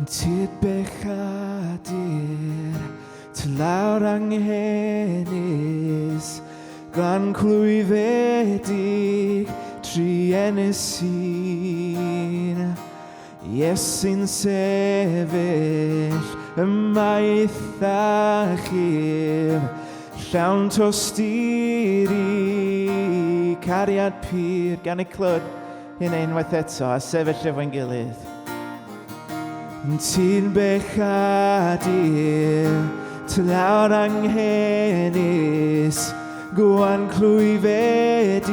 Tyd bechadur, tlawr anghenus, gan clwyfedig tri enesin. Iesu'n sefyll yma eitha chyf, llawn tosturi, cariad pyr, gan y clwyd, hyn unwaith eto, a sefyll efo'n gilydd. Ti'n bechadur, tlawr anghenus, gwan clwyfedig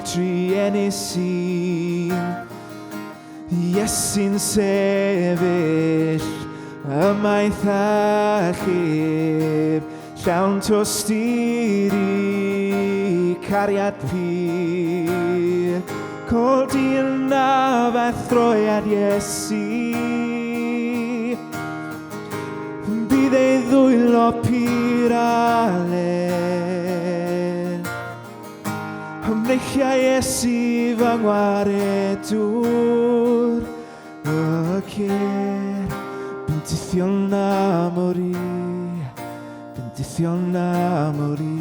tri enesin. Iesu'n sefyll yma eitha chyf, llawn tosturi, cariad pyr. Codi yna fa throiad Iesu, bydd ei ddwylo pyr a len. Ymreichia Iesu fy ngwaredwr, y cer, bendithiol na mori, bendithiol na mori.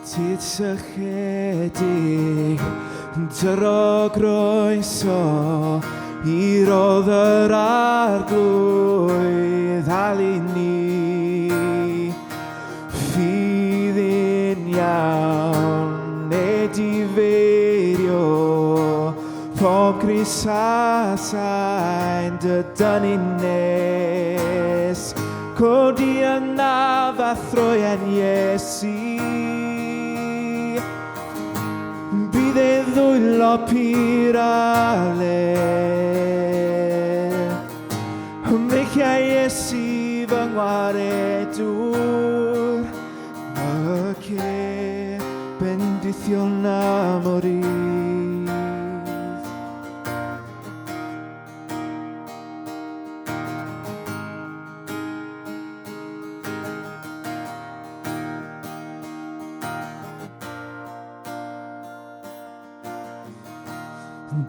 Tyd sychedig, dyro groeso, i rodd yr arglwydd hali ni. Fydd yn iawn, edifeirio, pob grisasau'n dydyn ni'n nes. Codi yna fa throian Iesu, bydd ei ddwylo pyr a len. Ymreichia Iesu fy ngwaredwr, y cer, bendithiol na mori.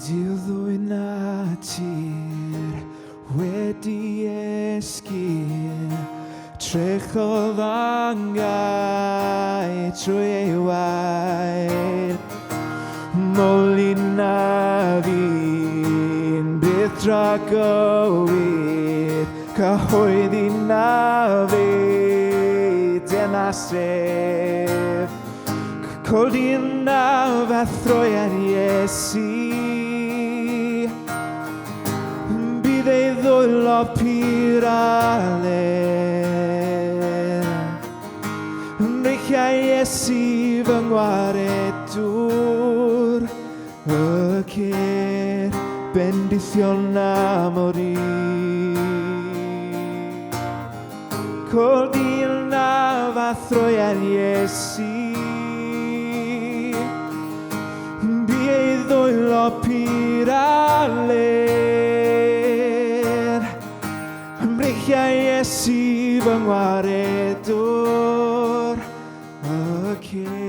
Dilddwy natur wedi esgyn, trechodd angau trwy ei waed. Molyn na fi'n bydd dragywyd, cyhoeddi na fi dyna sef. Codi yna fa throian Iesu, bydd ei ddwylo pyr a len. Ymreichia Iesu fy ngwaredwr, y cer, bendithiol na mori. Codi yna fa throian Iesu, ddwylo pyr a len. Ymreichia Iesu fy ngwaredwr, y cer.